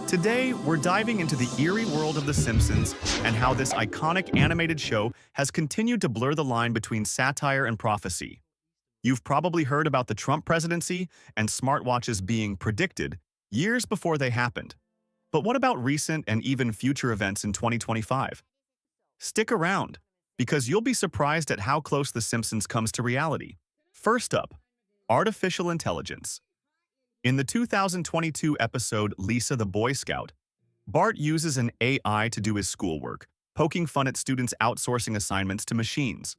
Today, we're diving into the eerie world of The Simpsons and how this iconic animated show has continued to blur the line between satire and prophecy. You've probably heard about the Trump presidency and smartwatches being predicted years before they happened. But what about recent and even future events in 2025? Stick around, because you'll be surprised at how close The Simpsons comes to reality. First up, artificial intelligence. In the 2022 episode Lisa the Boy Scout, Bart uses an AI to do his schoolwork, poking fun at students outsourcing assignments to machines.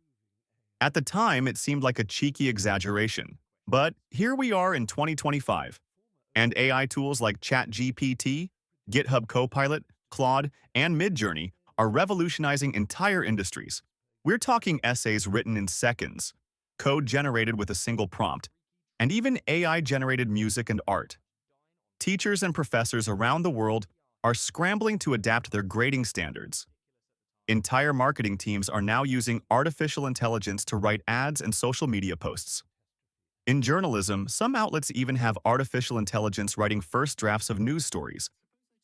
At the time, it seemed like a cheeky exaggeration, but here we are in 2025, and AI tools like ChatGPT, GitHub Copilot, Claude, and Midjourney are revolutionizing entire industries. We're talking essays written in seconds, code generated with a single prompt, and even AI-generated music and art. Teachers and professors around the world are scrambling to adapt their grading standards. Entire marketing teams are now using artificial intelligence to write ads and social media posts. In journalism, some outlets even have artificial intelligence writing first drafts of news stories.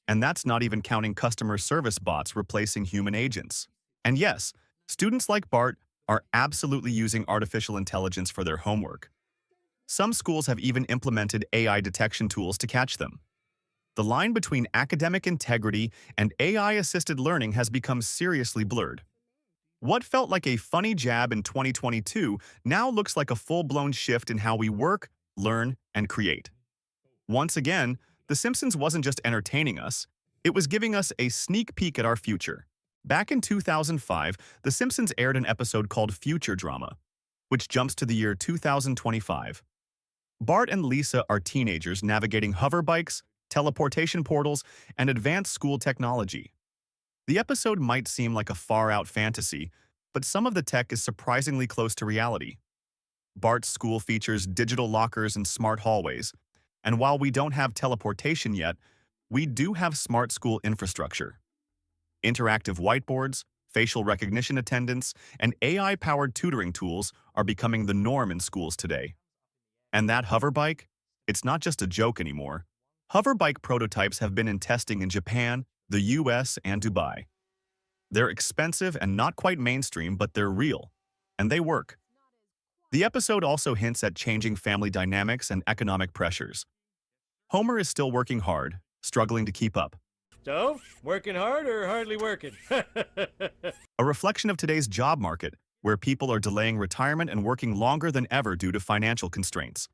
And that's not even counting customer service bots replacing human agents. And yes, students like Bart are absolutely using artificial intelligence for their homework. Some schools have even implemented AI detection tools to catch them. The line between academic integrity and AI-assisted learning has become seriously blurred. What felt like a funny jab in 2022 now looks like a full-blown shift in how we work, learn, and create. Once again, The Simpsons wasn't just entertaining us, it was giving us a sneak peek at our future. Back in 2005, The Simpsons aired an episode called Future Drama, which jumps to the year 2025. Bart and Lisa are teenagers navigating hover bikes, teleportation portals, and advanced school technology. The episode might seem like a far-out fantasy, but some of the tech is surprisingly close to reality. Bart's school features digital lockers and smart hallways, and while we don't have teleportation yet, we do have smart school infrastructure. Interactive whiteboards, facial recognition attendants, and AI-powered tutoring tools are becoming the norm in schools today. And that hover bike? It's not just a joke anymore. Hover bike prototypes have been in testing in Japan, the US, and Dubai. They're expensive and not quite mainstream, but they're real, and they work. The episode also hints at changing family dynamics and economic pressures. Homer is still working hard, struggling to keep up. So, working hard or hardly working? A reflection of today's job market, where people are delaying retirement and working longer than ever due to financial constraints.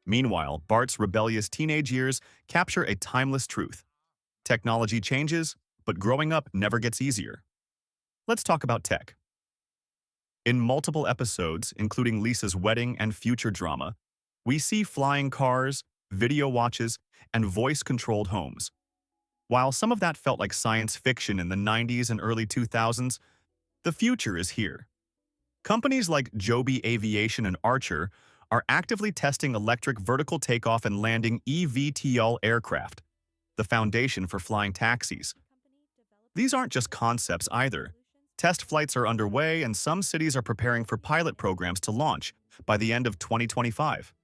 Meanwhile, Bart's rebellious teenage years capture a timeless truth. Technology changes, but growing up never gets easier. Let's talk about tech. In multiple episodes, including Lisa's wedding and future drama, we see flying cars, video watches, and voice-controlled homes. While some of that felt like science fiction in the 90s and early 2000s, the future is here. Companies like Joby Aviation and Archer are actively testing electric vertical takeoff and landing eVTOL aircraft, the foundation for flying taxis. These aren't just concepts either. Test flights are underway, and some cities are preparing for pilot programs to launch by the end of 2025.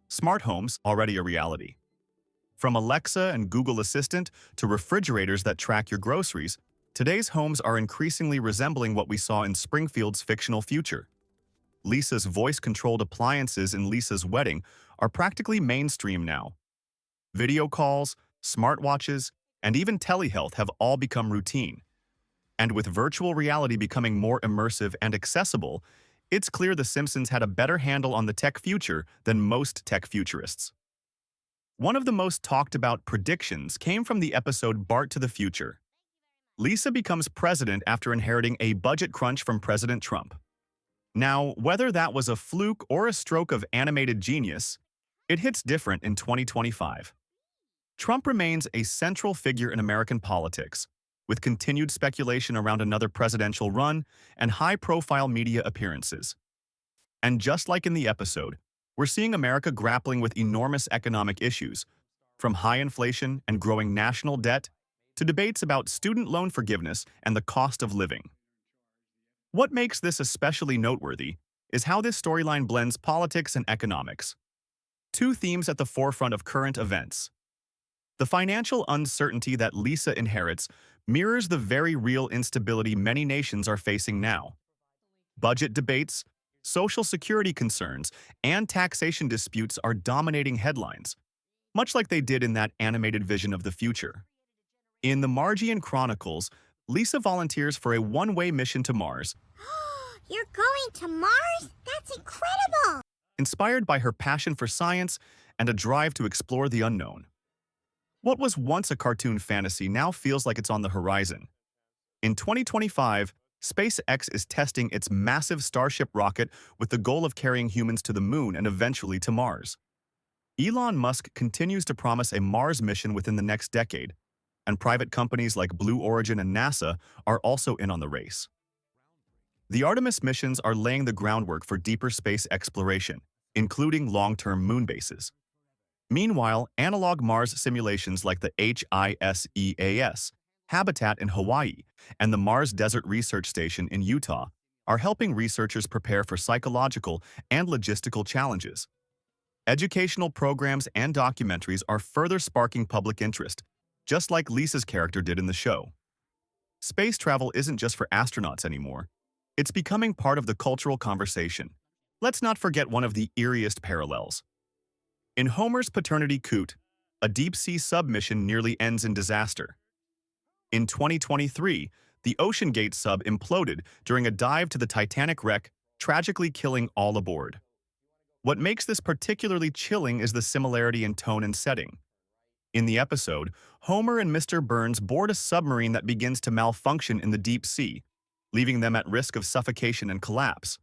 Smart homes already a reality. From Alexa and Google Assistant to refrigerators that track your groceries, today's homes are increasingly resembling what we saw in Springfield's fictional future. Lisa's voice-controlled appliances in Lisa's wedding are practically mainstream now. Video calls, smartwatches, and even telehealth have all become routine. And with virtual reality becoming more immersive and accessible, it's clear The Simpsons had a better handle on the tech future than most tech futurists. One of the most talked about predictions came from the episode Bart to the Future. Lisa becomes president after inheriting a budget crunch from President Trump. Now, whether that was a fluke or a stroke of animated genius, it hits different in 2025. Trump remains a central figure in American politics, with continued speculation around another presidential run and high-profile media appearances. And just like in the episode, we're seeing America grappling with enormous economic issues, from high inflation and growing national debt to debates about student loan forgiveness and the cost of living. What makes this especially noteworthy is how this storyline blends politics and economics, two themes at the forefront of current events. The financial uncertainty that Lisa inherits mirrors the very real instability many nations are facing now. Budget debates, social security concerns, and taxation disputes are dominating headlines, much like they did in that animated vision of the future. In the Margian Chronicles, Lisa volunteers for a one-way mission to Mars, You're going to Mars? That's incredible! inspired by her passion for science and a drive to explore the unknown. What was once a cartoon fantasy now feels like it's on the horizon. In 2025, SpaceX is testing its massive Starship rocket with the goal of carrying humans to the moon and eventually to Mars. Elon Musk continues to promise a Mars mission within the next decade, and private companies like Blue Origin and NASA are also in on the race. The Artemis missions are laying the groundwork for deeper space exploration, including long-term moon bases. Meanwhile, analog Mars simulations like the HISEAS habitat in Hawaii and the Mars Desert Research Station in Utah are helping researchers prepare for psychological and logistical challenges. Educational programs and documentaries are further sparking public interest, just like Lisa's character did in the show. Space travel isn't just for astronauts anymore. It's becoming part of the cultural conversation. Let's not forget one of the eeriest parallels. In Homer's Paternity Coot, a deep-sea submission nearly ends in disaster. In 2023, the OceanGate sub imploded during a dive to the Titanic wreck, tragically killing all aboard. What makes this particularly chilling is the similarity in tone and setting. In the episode, Homer and Mr. Burns board a submarine that begins to malfunction in the deep sea, leaving them at risk of suffocation and collapse.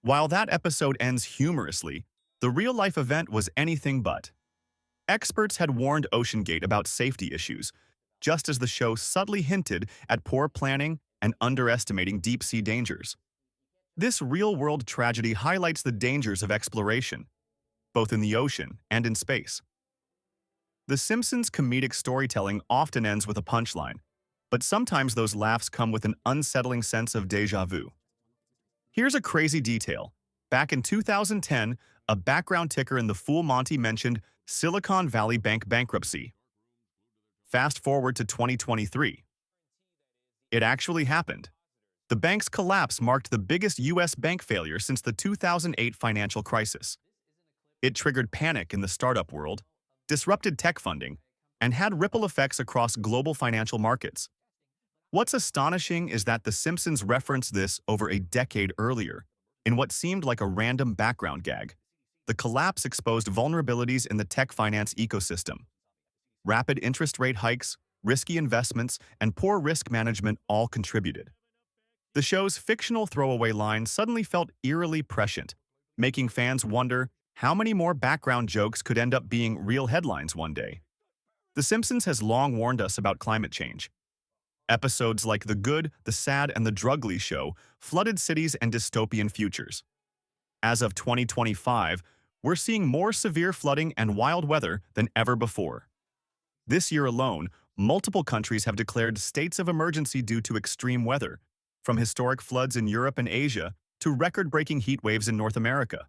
While that episode ends humorously, the real-life event was anything but. Experts had warned OceanGate about safety issues, just as the show subtly hinted at poor planning and underestimating deep-sea dangers. This real-world tragedy highlights the dangers of exploration, both in the ocean and in space. The Simpsons' comedic storytelling often ends with a punchline, but sometimes those laughs come with an unsettling sense of déjà vu. Here's a crazy detail. Back in 2010, a background ticker in the Full Monty mentioned Silicon Valley Bank bankruptcy. Fast forward to 2023. It actually happened. The bank's collapse marked the biggest U.S. bank failure since the 2008 financial crisis. It triggered panic in the startup world, disrupted tech funding, and had ripple effects across global financial markets. What's astonishing is that The Simpsons referenced this over a decade earlier, in what seemed like a random background gag. The collapse exposed vulnerabilities in the tech finance ecosystem. Rapid interest rate hikes, risky investments, and poor risk management all contributed. The show's fictional throwaway line suddenly felt eerily prescient, making fans wonder how many more background jokes could end up being real headlines one day. The Simpsons has long warned us about climate change. Episodes like The Good, the Sad, and the Drugly Show flooded cities and dystopian futures. As of 2025, we're seeing more severe flooding and wild weather than ever before. This year alone, multiple countries have declared states of emergency due to extreme weather, from historic floods in Europe and Asia to record-breaking heat waves in North America.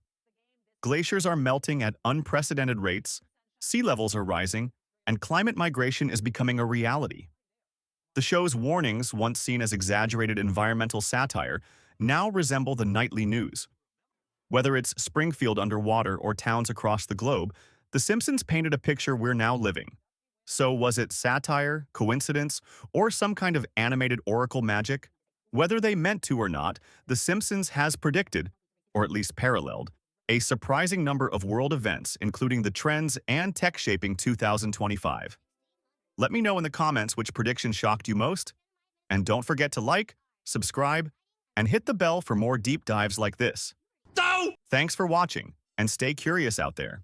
Glaciers are melting at unprecedented rates, sea levels are rising, and climate migration is becoming a reality. The show's warnings, once seen as exaggerated environmental satire, now resemble the nightly news. Whether it's Springfield underwater or towns across the globe, The Simpsons painted a picture we're now living. So was it satire, coincidence, or some kind of animated oracle magic? Whether they meant to or not, The Simpsons has predicted, or at least paralleled, a surprising number of world events, including the trends and tech shaping 2025. Let me know in the comments which prediction shocked you most. And don't forget to like, subscribe, and hit the bell for more deep dives like this. Thanks for watching, and stay curious out there.